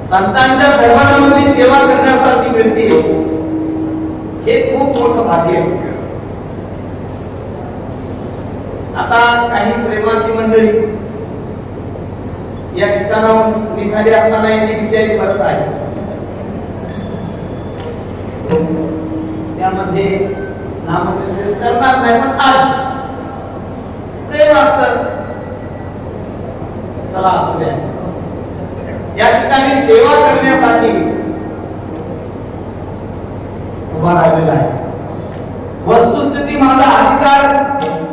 संतांच्या धर्मनामाची सेवा करण्यासाठी मिळते मोठं भाग्य. आता काही प्रेमाची मंडळी या ठिकाणाहून निघाली असताना यांनी बिचारी परत आहे. त्यामध्ये नामनिर्देश करणार नाही, पण आज प्रेम असतं. चला असू द्या. या ठिकाणी सेवा करण्यासाठी उभा राहिलेला आहे. वस्तुस्थिती माझा अधिकार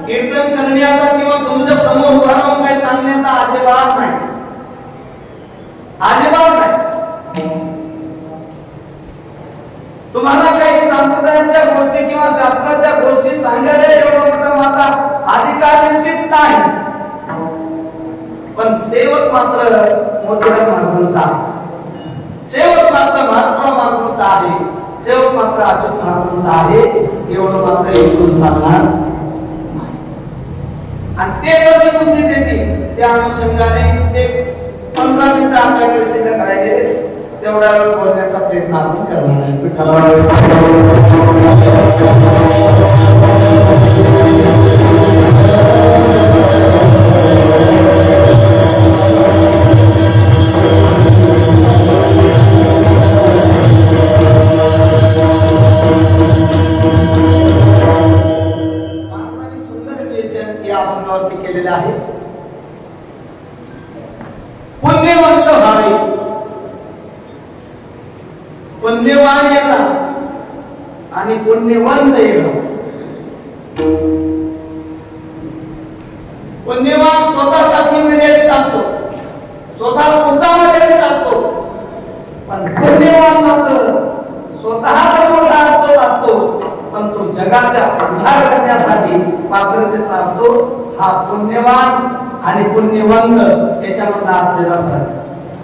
कीर्तन करण्याचा किंवा तुमच्या समोर उभा राहून काही सांगण्याचा अजिबात नाही, अजिबात नाही. तुम्हाला काही संप्रदायाच्या गोष्टी किंवा शास्त्राच्या गोष्टी सांगायला एवढा मोठा माझा अधिकार निश्चित नाही. पण सेवक मात्र मोतीराम महाराजांचा आहे, सेवक मात्र महात्मा महाराजांचा आहे, सेवक मात्र अच्युत महाराजांचा आहे, एवढं मात्र ऐकून चालणार नाही. आणि ते कशी बुद्धी देतील त्या अनुषंगाने ते 15 मिनिटं आपल्याकडे सिद्ध करायचे, तेवढा वेळ बोलण्याचा प्रयत्न आपण करणार आहे. सुंदर विवेचन या अभंगावरती केलेले आहे. पुण्यवंत व्हावे, पुण्यवान येणं आणि पुण्यवंत येणं. पुण्यवान स्वतःसाठी मर्यादित असतो, स्वतः पुरता मर्यादित असतो, पण पुण्यवान मात्र स्वतःचा मोठा असतो, पण तो जगाचा उद्धार करण्यासाठी पात्रतेचा असतो. हा पुण्यवान आणि पुण्यवंत याच्यामधला असलेला फरक.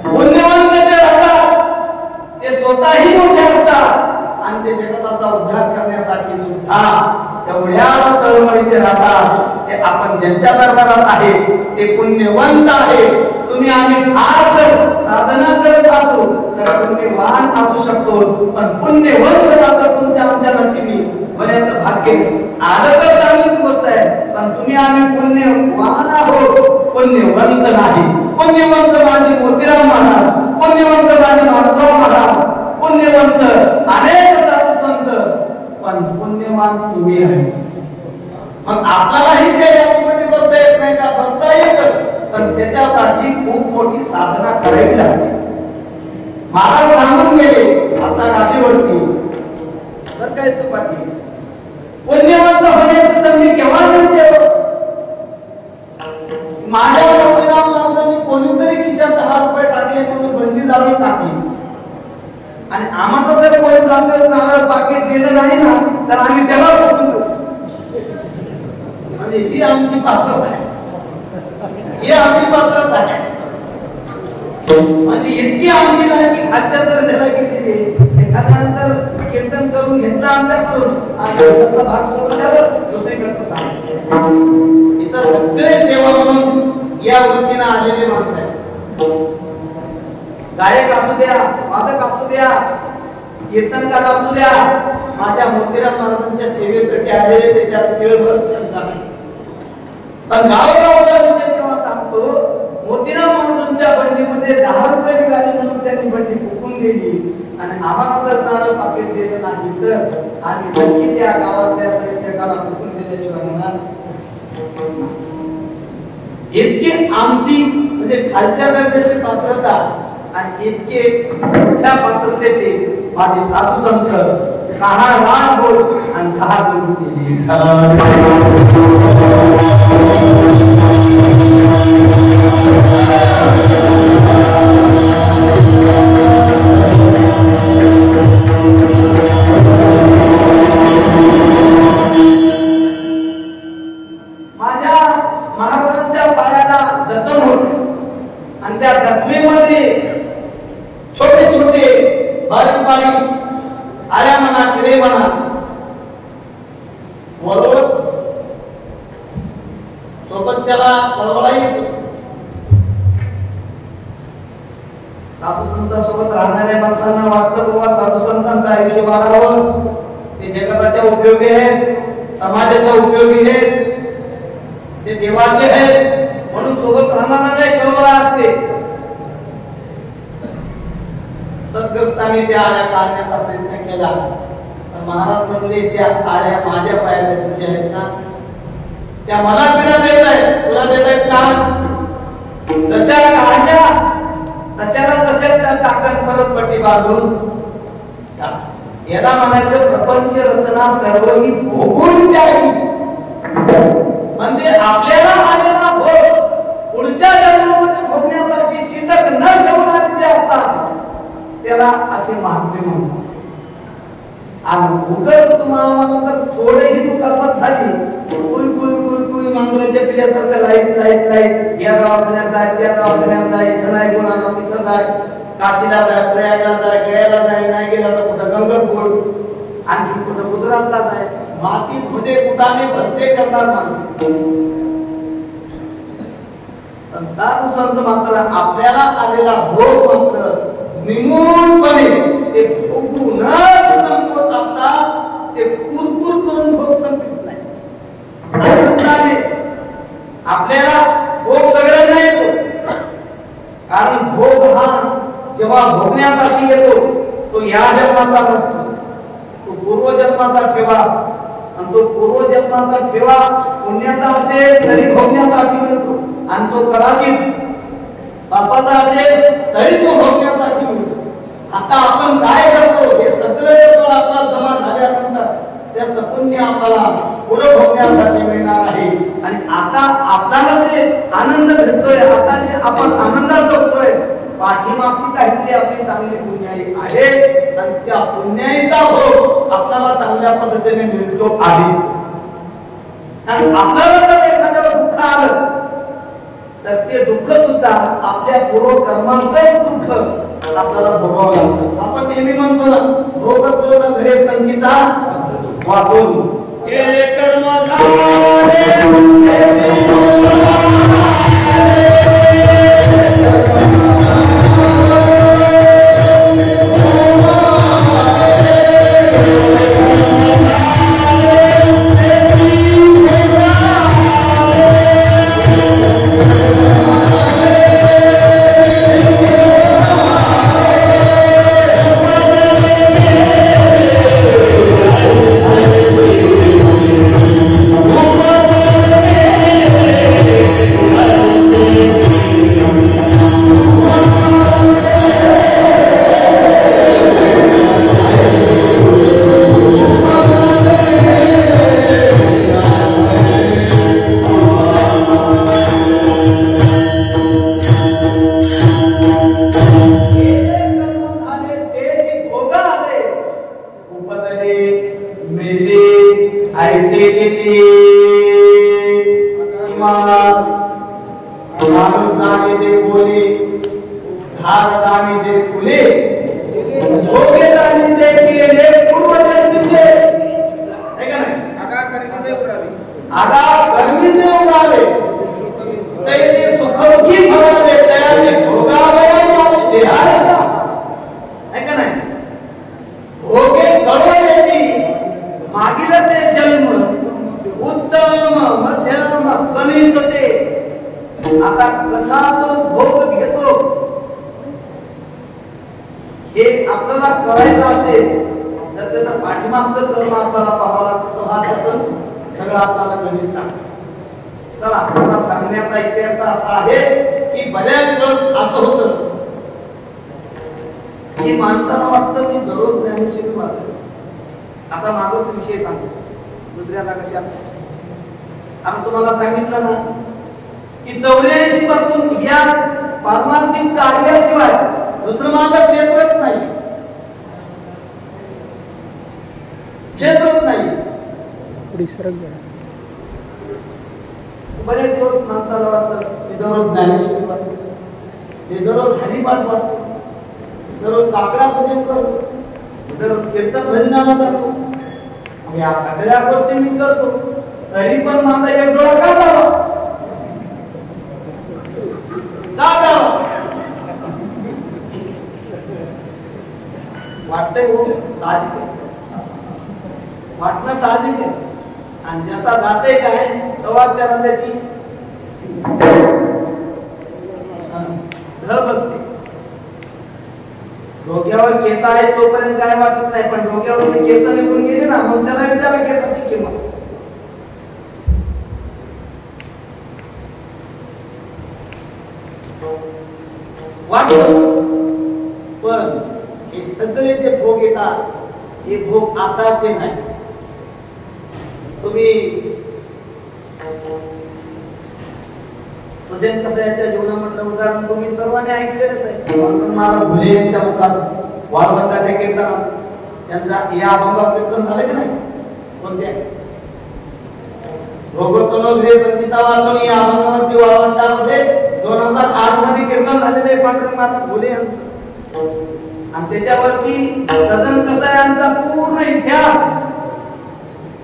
पुण्यवंत जे राहतात ते स्वतःही मोठे असतात आणि ते जगताचा उद्धार करण्यासाठी सुद्धा तेवढ्या तळमळीचे राहतात. ते आपण ज्यांच्या दरबारात आहे ते पुण्यवंत आहे. तुम्ही आम्ही फार साधना करत असू तर पुण्यवान असू शकतो, पण पुण्यवंत मात्र तुमच्या आमच्या नशिबी होण्याचं भाग्य आलं तर चांगली गोष्ट आहे, पण तुम्ही आम्ही पुण्यवान आहोत, पुण्यवंत नाही. पुण्यवंत माझे मोतीराम महाराज, पुण्यवंत माझे महात्मा महाराज, पुण्यवंत अनेक साधू संत, पण पुण्यवान तुम्ही आहे. मग आपल्यालाही त्या यादीमध्ये बसता येत नाही का? बसता येतं, पण त्याच्यासाठी खूप मोठी साधना करावी लागते. महाराज सांगून गेले आता गादीवरती, तर काय चुपाटी पुण्यवंत होण्याची संधी केव्हा मिळते? माझ्या मोतीराम महाराजांनी कोणीतरी खिशात 10 रुपये टाकले म्हणून बंडी जाळून टाकली आणि आम्हाला जर कोणी जातो नारळ पाकिट दिलं नाही ना तर आम्ही त्याला बघून देऊ. म्हणजे ही आमची पात्रता आहे, ही आमची पात्रता आहे. म्हणजे इतकी आमची नाही की खाद्य तर द्यायला गेलेली, एखाद्यानंतर कीर्तन करून घेतलं आमच्याकडून आणि भाग सोडून द्यावं दुसरीकडचं सांग. इथं सगळे सेवा म्हणून या वृत्तीनं आलेले माणसं आहेत. गायक असू द्या, वादक असू द्या, कीर्तनकार असू द्या, माझ्या मोतीराम महाराजांच्या सेवेसाठी आलेले त्याच्यात केवळ क्षमता नाही. पण गावोगावचा विषय जेव्हा सांगतो, मोतीराम महाराजांच्या बंडीमध्ये 10 रुपये निघाले म्हणून त्यांनी बंडी फुकून दिली आणि आम्हाला जर नारळ पाकिट दिलं नाही तर आणि नक्की त्या गावातल्या सैनिकाला फुकून दिल्याशिवाय होणार. इतकी आमची म्हणजे खालच्या दर्जाची पात्रता आणि इतके मोठ्या पात्रतेचे माझे साधू संत कहा राग बोल आणि कहा गुरु केली. माझ्या महाराजांच्या पायाला जखम होते आणि त्या जखमेमध्ये छोटे छोटे बारीक बारीक आळ्या म्हणा, किडे म्हणा वळवळत सोबतच्याला वळवळा येतो. साधू संतांसोबत राहणाऱ्या माणसांना वाटतं बाबा साधू संतांचं आयुष्य वाढावं, ते जगताच्या उपयोगी आहेत, समाजाच्या उपयोगी आहेत, ते देवाचे आहेत, म्हणून सोबत राहणारा नाही कळवळा असते. सद्ग्रस्तांनी त्या आळ्या काढण्याचा प्रयत्न केला, पण महाराज म्हणले त्या आळ्या माझ्या पायात तुझ्या आहेत ना, त्या मला पीडा देत आहेत, तुला देत आहेत का? जशा काढल्यास तशाला तशाच त्या टाकण परत पट्टी बांधून याला म्हणायचं प्रपंच रचना सर्व ही भोगून द्यावी. म्हणजे आपल्याला आलेला भोग पुढच्या जन्मामध्ये भोगण्यासाठी शिल्लक न ठेवणारे जे असतात त्याला असे महात्मे म्हणतात. आणि उगाच तुम्हाला मला तर थोडीही दुखापत झाली, कुई कुई कुई कुई मांजराच्या पिल्यासारखं लाईट लाईट लाईट, या दवाखान्यात जाय त्या दवाखान्यात जाय, इथं नाही गुणाला तिथं जाय, काशीला जाय, प्रयागला जाय, गयाला जाय, नाही गेला तर कुठं गंगटपूर, आणखी कुठं गुजरातला जाय, माती धुणे कुटाने भरते करणार माणसे. पण साधू संत मात्र आपल्याला आलेला भोग मात्र निमूळपणे ते भोगूनच संपवत असतात. ते कुरकुर करून भोग संपत नाही. आनंदाने आपल्याला भोग सगळ्यांना येतो, कारण भोग हा जेव्हा भोगण्यासाठी येतो तो या जन्माचा नसतो, तो पूर्वजन्माचा ठेवा, आणि तो पूर्वजन्माचा ठेवा पुण्याचा असेल तरी भोगण्यासाठी मिळतो, आणि तो कदाचित पापाचा असेल तरी तो भोगण्यासाठी मिळतो. आता आपण काय करतो हे सगळं आपला जमा झाल्यानंतर त्याचं पुण्य आपल्याला पुढे भोगण्यासाठी मिळणार आहे. आणि आता आपल्याला जे आनंद भेटतोय, आता जे आपण आनंदात जगतोय, पाठीमागची काहीतरी आपली चांगली पुण्याई आहे, आणि त्या पुण्याईचा भोग आपल्याला चांगल्या पद्धतीने मिळतो आहे. आणि आपल्याला जर एखाद्या दुःख आलं तर ते दुःख सुद्धा आपल्या पूर्वकर्माचंच दुःख आपल्याला भोगावं लागतं. आपण नेहमी म्हणतो ना, भोगतो न घडे संचिता वाचून केले कर्म बरेच दिवस माणसाला वाटतं मी दररोज ज्ञानेश्वरी वाचतो, मी दररोज हरिपाठ वाचतो, दररोज काकडा पूजन करतो, दररोज कीर्तन भजनाला जातो, या सगळ्या गोष्टी मी करतो, तरी पण माझा एक डोळा का जावा वाटतंय हो साहजिक. वाटणं साहजिक आहे आणि ज्याचा जाते काय तेव्हा त्याला त्याची झळ बसते. डोक्यावर केस आहेत तोपर्यंत काय वाटत नाही, पण डोक्यावर ते केस निघून गेले ना मग त्याला विचारा केसाची किंमत. वाटलं पण हे सगळे जे भोग येतात हे भोग आताचे नाही. तुम्ही सजन कसायाच्या जीवनामधलं उदाहरण तुम्ही सर्वांनी ऐकलेलंच आहे. महाराज घुले यांच्या मुखात वाळवंटाच्या कीर्तनात त्यांचा या अभंगावर कीर्तन झालं की नाही? कोणत्या भोगतोलोघे संचिता वाचून या अभंगावरती वाळवंटामध्ये 2008 मध्ये कीर्तन झालेले पांडुरंग महाराज घुले यांचं. आणि त्याच्यावरती सजन कसायांचा पूर्ण इतिहास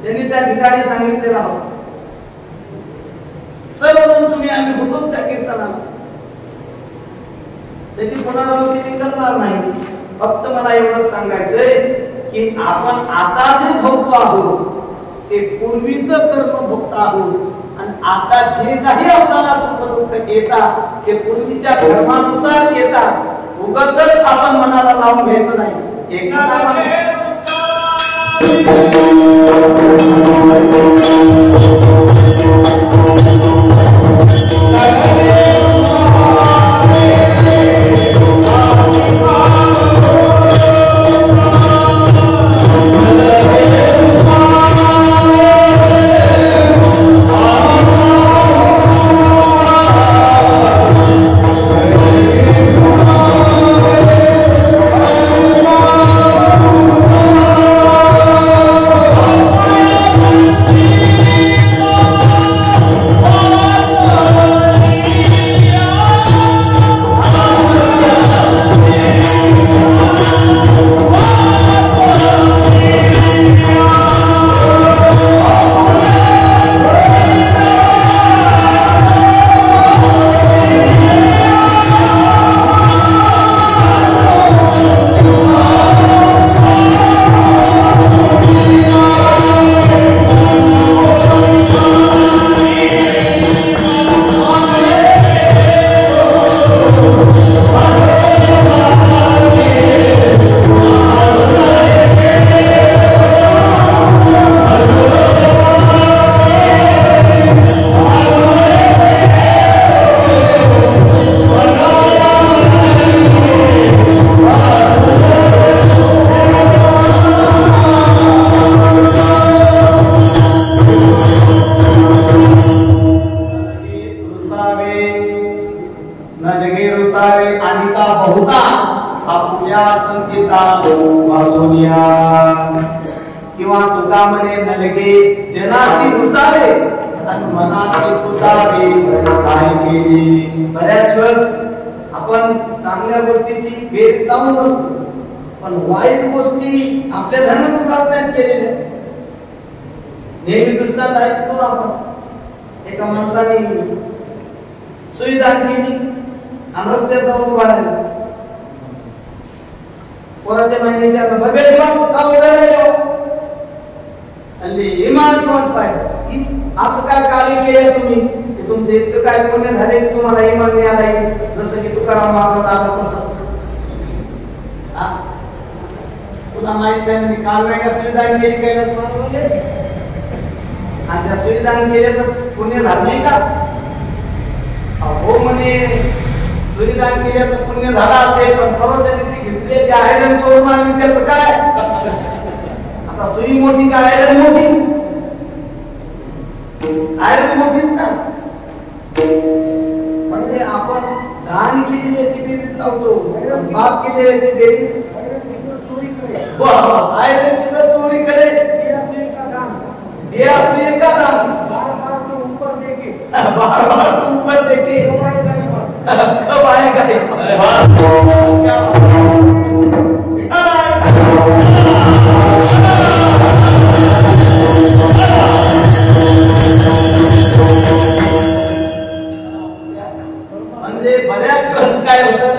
त्यांनी त्या ठिकाणी सांगितलेला होता. सर्वजण तुम्ही आम्ही होतोच त्या कीर्तनाला. त्याची पुनरावृत्ती करणार नाही. फक्त मला एवढंच सांगायचंय की आपण आता जे भोगतो आहोत ते पूर्वीचं कर्म भोगतो आहोत आणि आता जे काही आपल्याला सुख दुःख येतात ते पूर्वीच्या कर्मानुसार येतात. उगाचच आपण मनाला लावून घ्यायचं नाही. एका नावाने किंवा तुका म्हणे नलगे जनासी घुसावे आणि मनासी घुसावे काय केली. बऱ्याच वेळेस आपण चांगल्या गोष्टीची बेरीज लावून बसतो पण वाईट गोष्टी आपल्या धर्मशास्त्रात केलेल्या. नेहमी दृष्टांत ऐकतो आपण. एका माणसाने सुईदान केली आणि रस्त्यात जाऊन उभा राहिला. पोराच्या महिन्याच्या बबे का उभे राहिलो आणि इमानाची वाट पाहिजे की असं काय कार्य केले तुम्ही की तुमचं इतकं काय पुण्य झाले की तुम्हाला इमान मिळाला येईल. जसं की तुकाराम महाराज आलं तसं. तुला माहित नाही मी काल नाही का सुविधान केली कैलास महाराजांनी आणि त्या सुविधान केल्याचं पुण्य झालं नाही का? हो म्हणे सुविधान केल्याचं पुण्य झालं असेल पण परवा त्या दिवशी घेतले जे आयरन चोरून आणली त्याचं काय? आता सुई मोठी का आयरन मोठी? आयरन मोठीच ना. म्हणजे आपण दान केलेल्याची बेरीज लावतो बाप केलेल्याची बेरीज आयरन तिथं चोरी करे दिया सुई का दान बार बार तो ऊपर देखे कब आएगा क्या म्हणजे बऱ्याच वेळेस काय होतं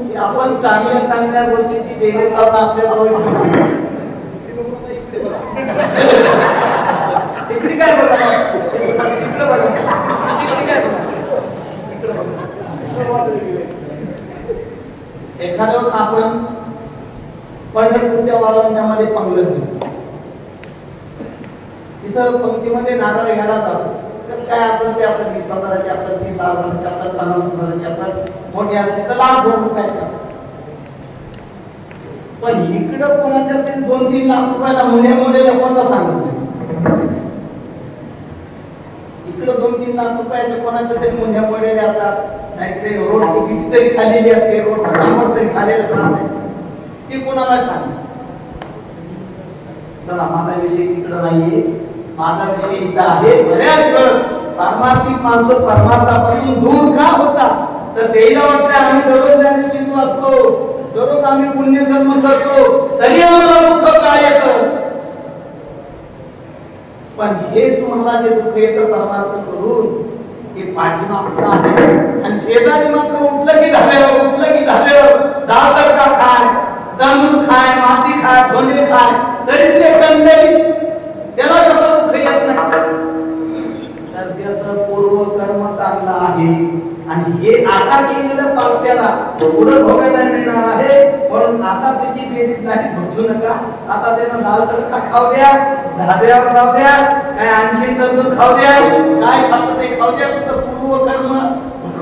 की आपण चांगल्या चांगल्या गोष्टीची बेरीज लावून आपल्या जवळ तिकडे काय बघा, तिकडे बघा, तिकडे काय बघा, तिकडे बघा. एखादं आपण पंढरपूरच्या वाळवंटामध्ये पंगत घेऊ, तिथं पंक्तीमध्ये नारळ घ्यायला जातो. तर काय असेल ते असेल, 20,000ची असेल, 30,000ची असेल, 50,000ची असेल, मोठी असेल तर लाख रुपये असेल. पण इकडं कोणाच्या तरी 2-3 लाख रुपयाला मुंडे कोणाला सांगत नाही. इकडं 2-3 लाख रुपयाचे कोणाच्या तरी मुंडे असतात, नाही ते रोडची कितीतरी खालेली असते, रोडचं डांबर तरी खालेलं राहत, ते कोणाला सांग. चला, माझा विषय तिकडं नाहीये, माझा विषय इथं आहे. बऱ्याच वेळ पारमार्थिक माणसं परमार्थापासून दूर का होतात, तर त्याला वाटतं आम्ही दररोज ज्ञानेश्वरी वाचतो, दररोज आम्ही पुण्यकर्म करतो, तरी आम्हाला दुःख का येतं. पण हे तुम्हाला जे दुःख येतं परमार्थ करून, ते पाठीमागचं आहे. आणि शेजारी मात्र उठलं की धाब्यावर डाळ तडका खाय, तांदूळ खाय, माती खाय, धोंडे खाय, तरी ते कंटाळी, त्याला कसं दुःख येत नाही. तर त्याचं पूर्वकर्म चांगलं आहे आणि हे आता केलेलं पाप त्याला पुढं भोगायला मिळणार आहे. म्हणून आता त्याची बेरीज नाही बसू नका. आता त्यानं डाळ तडका खाऊ द्या, धाब्यावर जाऊ द्या, काय आणखी तांदूळ खाऊ द्या, काय खातं ते खाऊ द्या. पूर्वकर्म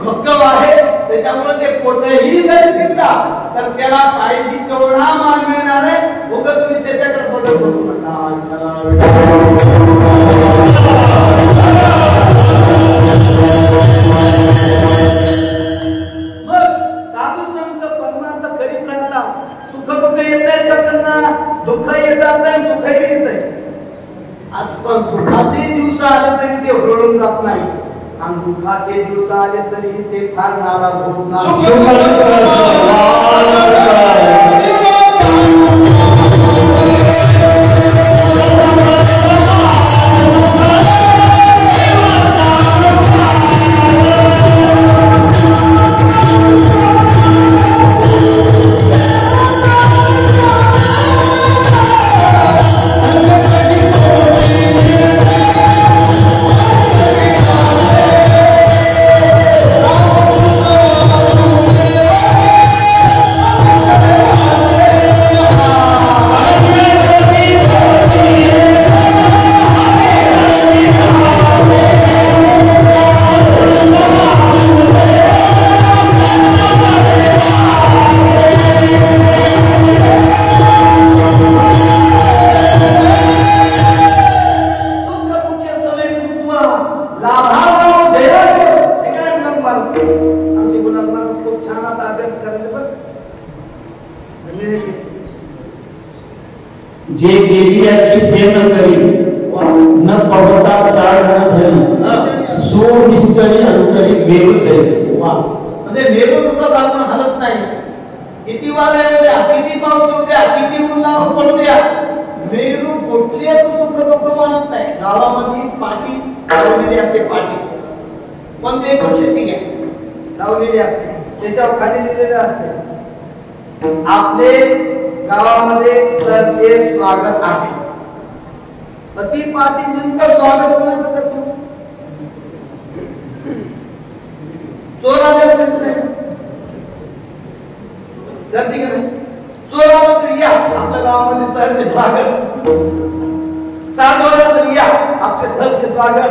भक्कम आहे, त्याच्यामुळे ते कोठेही जरी फिरला तर त्याला पाहिजे तेवढा मान मिळणार आहे. उगाच तुम्ही त्याच्याकडे बघत बसू नका. मग साधू संत परमार्थ करीत राहतात. सुख दुःख येत आहेत का त्यांना? दुःख येतात आणि सुखही येत आहे. आज पण सुखाचे दिवस आले तरी ते ओरडून जात नाही, आणि दुःखाचे दिवस आले तरी ते फार नाराज होत नाही. जे देवीयाची सेन करी न पडता चाळ न धरी, सो निश्चय अंतरी मेरू जैसे. म्हणजे मेरू तसं आपण हलत नाही. किती वारे येऊ द्या, किती पाऊस येऊ द्या, किती ऊन पडू द्या, मेरू कुठलेच सुख दुःख मानत नाही. गावामध्ये पाठी लावलेली असते, पाठी कोणते बक्षिसी घ्या लावलेली असते, त्याच्यावर खाली लिहिलेले असते आपले गावामध्ये सरसे स्वागत आहे. ती पाठी नेमकं स्वागत कोणाचं करतो? चोराला करते गर्दी का नाही? चोराला तर या आपल्या गावामध्ये सरचे स्वागत, साधूला तर या आपले सरचे स्वागत.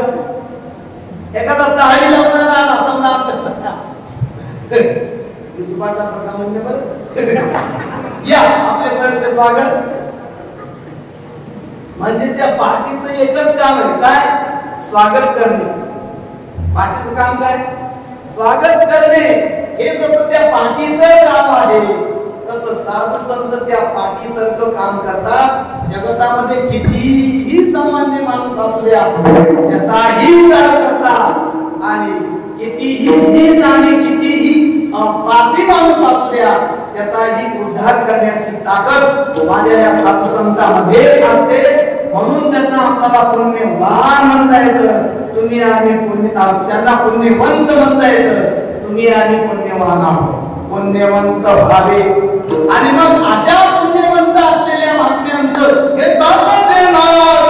एखादा चाळी लावणारा आला समजा आपल्या सत्ता सुभाषला सारखा म्हणणे बरं या आपले सरचे स्वागत. म्हणजे त्या पाठीचं एकच काम आहे, काय? स्वागत करणे. पाठीचं काम काय? स्वागत करणे. हे जसं त्या पाठीचं काम आहे, तसं साधू संत त्या पाठीसारखं काम करतात. जगतामध्ये कितीही सामान्य माणूस असू द्या, त्याचाही उद्धार करतात. आणि कितीही नीच आणि कितीही पापी माणूस असू द्या, त्याचाही उद्धार करण्याची ताकद माझ्या या साधू संतांमध्ये असते. म्हणून त्यांना आपल्याला पुण्यवान म्हणता येतं. तुम्ही आणि त्यांना पुण्यवंत म्हणता येतं. तुम्ही आणि पुण्यवान आहोत. पुण्यवंत व्हावे आणि मग अशा पुण्यवंत असलेल्या महात्म्यांचं हे दासाचे नाव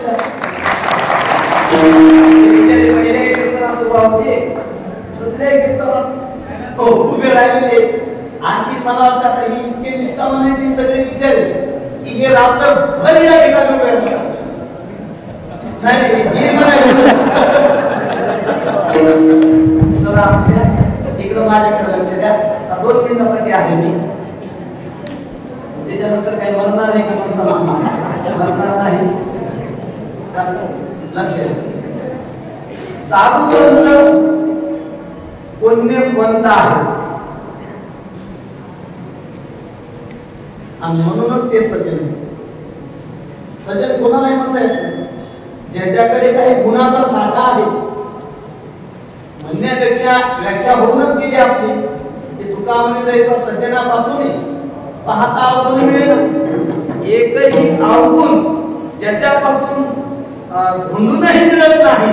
द्या. पहिल्या कीर्तनात उभा होते, दुसऱ्या कीर्तनात उभे राहिलेले. आणखी मला वाटतं आता ही इतके निष्ठावान ती सगळे विचार की हे रात्रभर या ठिकाणी उभे राहतात. नाही हे म्हणायचं सर असू द्या, इकडं माझ्याकडे लक्ष द्या. 2 मिनिटासाठी आहे मी, त्याच्यानंतर काही म्हणणार नाही का माणसाला? म्हणणार नाही. लक्ष द्या. साधू संत पुण्यवंत आहे आणि म्हणूनच ते सज्जन. सज्जन कोणालाही म्हणता येत नाही. ज्याच्याकडे काही गुणाचा साठा आहे म्हणण्यापेक्षा व्याख्या होऊनच गेली आपली की तुका म्हणे जैसा सज्जनापासून पाहता अवगुण मिळेल. एकही अवगुण ज्याच्यापासून धुंडूनही मिळत नाही.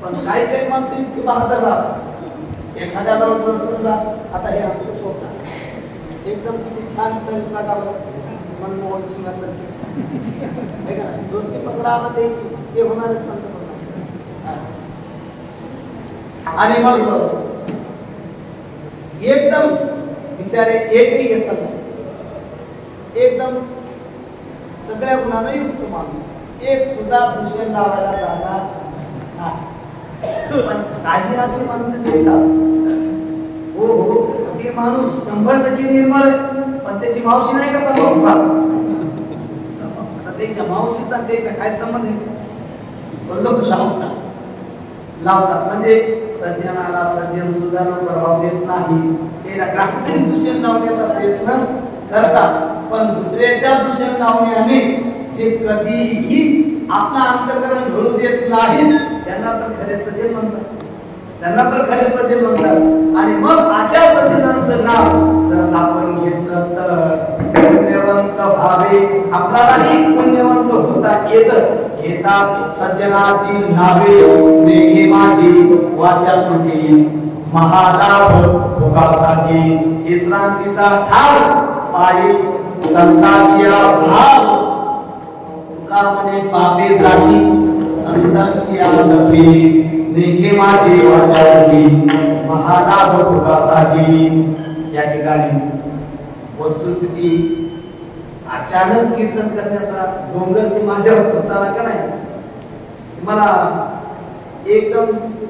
पण काही काही माणसं इतकी बहादर राहतात. एखाद्याला समजा आता हे आमचं छोटा एकदम किती छान संस्कार मनमोहन सिंग असं 2-15 द्यायची ते होणारच पंतप्रधान. आणि मग एकदम बिचारे एकही असत एकदम सगळ्या गुणांना युक्त माणूस, एक सुद्धा दूषण लावायला जाणार. पण काही असे माणसं भेटतात, हो हो ते माणूस 100% निर्मळ आहे, पण त्याची मावशी नाही का तसा त्याच्या मावशीचा त्याचा काय संबंध आहे? लोक लावतात म्हणजे सज्जनाला सज्जन सुद्धा लोक राहू देत नाही. त्याला काहीतरी दूषण लावण्याचा प्रयत्न करतात. पण दुसऱ्याच्या दूषण लावण्याने जे कधीही आपला अंतःकरण ढळू देत नाही त्यांना तर खरे सज्जन म्हणतात. आणि मग अशा सज्जनांचं नाव जर आपण घेतलं तर पुण्यवंत भावे. आपल्यालाही पुण्यवंत होता येतं. घेतात सज्जनाची नावे, मेघे माझी वाचा तुटी. महालाभ भोगासाठी विश्रांतीचा ठाव पायी संतांची भाव. तुका म्हणे पापे जाती संतांची जपी. मेघे माझी वाचा तुटी. महालाभ भोगासाठी. या ठिकाणी वस्तुस्थिती अचानक कीर्तन करण्याचा डोंगर ते माझ्यावर कोसळला का नाही. मला एकदम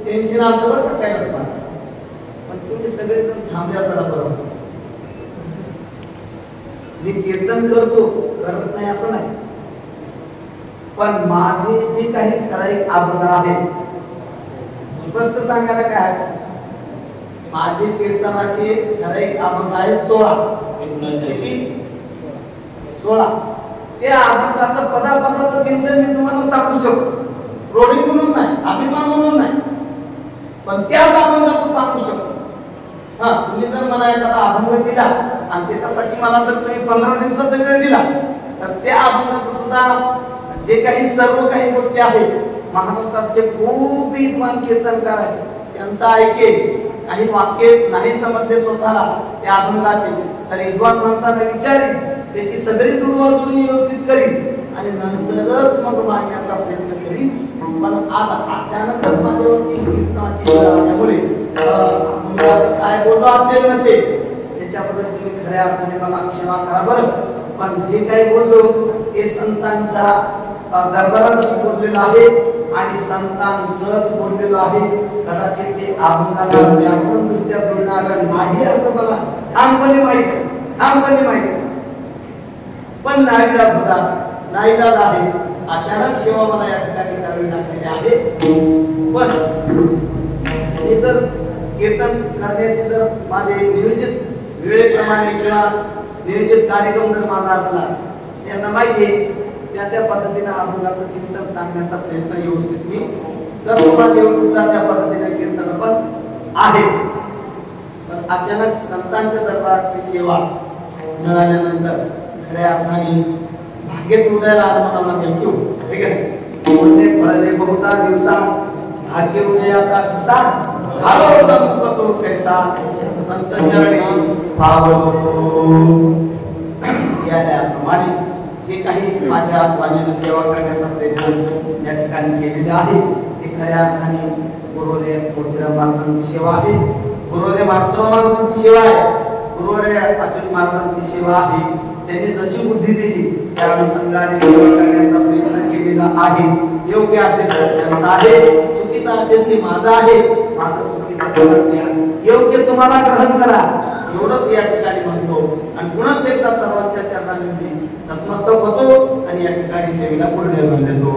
टेन्शन आलं बरं का कैलास महाराज. पण तुम्ही सगळेजण थांबल्या जरा बरोबर. मी कीर्तन करतो करत नाही असं नाही, पण माझे जे काही ठराविक अभंग आहेत स्पष्ट सांगायला काय माझे कीर्तनाचे ठराविक अभंग आहे 16. किती? 16. त्या अभंगाचं पदापदाचं चिंतन मी तुम्हाला सांगू शकतो. रोडी म्हणून नाही, अभिमान म्हणून नाही, पण त्याच अभंगाचं सांगू शकतो. हा तुम्ही जर मला एखादा अभंग दिला आणि त्याच्यासाठी मला जर तुम्ही 15 दिवसाचा वेळ दिला तर त्या अभंगाचं सुद्धा जे काही सर्व काही गोष्टी आहेत महाराष्ट्रातले खूप विद्वान कीर्तनकार आहेत त्यांचा ऐकेल. काही वाक्य नाही समजले स्वतःला त्या अभंगाचे तर विद्वान माणसाला विचारेल, त्याची सगळी तुडवाजुडी व्यवस्थित करील आणि नंतरच मग मांडण्याचा प्रयत्न करील. पण आज अचानकच माझ्यावरती कीर्तनाची वेळ आल्यामुळे अभंगाचं काय बोललो असेल नसेल त्याच्याबद्दल तुम्ही खऱ्या अर्थाने मला क्षमा करा बरं. पण जे काही बोललो ते संतांच्या दरबारातच बोललेलं आहे आणि संतांचंच बोललेलं आहे. कदाचित ते अभंगाला व्याकरण दृष्ट्या जुळणारं नाही असं मला ठामपणे माहिती पण नाईलाज होता, नाईलाज आहे. अचानक सेवा मला या ठिकाणी करावी लागलेली आहे. पण हे जर कीर्तन करण्याचे जर माझे नियोजित वेळेप्रमाणे किंवा नियोजित कार्यक्रम जर माझा असला त्यांना माहिती आहे त्या पद्धतीने अभंगाचं चिंतन सांगण्याचा प्रयत्न व्यवस्थित मी करतो. माझ्या युट्यूबला त्या पद्धतीने कीर्तन पण आहे. पण अचानक संतांच्या दरबारातली सेवा मिळाल्यानंतर खऱ्या अर्थाने भाग्यच उदयाला आलं मनामध्ये घेऊ. ठीक आहे. फळले बहुता दिवसा भाग्य उदयाचा ठसा झालो संत तो कैसा संत चरणी पावलो. याप्रमाणे जे काही माझ्या आत्माने सेवा करण्याचा प्रयत्न या ठिकाणी केलेला आहे ते खऱ्या अर्थाने गुरुवर्य मोतीराम महाराजांची सेवा आहे, गुरुवर्य मारुतीराव महाराजांची सेवा आहे, गुरुवर्य अच्युत महाराजांची सेवा आहे. त्यांनी जशी बुद्धी दिली त्या अनुषंगाने सेवा करण्याचा प्रयत्न केलेला आहे. योग्य असेल तर त्यांचं आहे, चुकीचं असेल ते माझं आहे, माझं चुकीचं करत नाही. योग्य तुम्हाला ग्रहण करा एवढंच या ठिकाणी म्हणतो आणि पुन्हा एकदा सर्वांच्या चरणांनी नतमस्तक होतो आणि या ठिकाणी सेवेला पूर्ण देतो.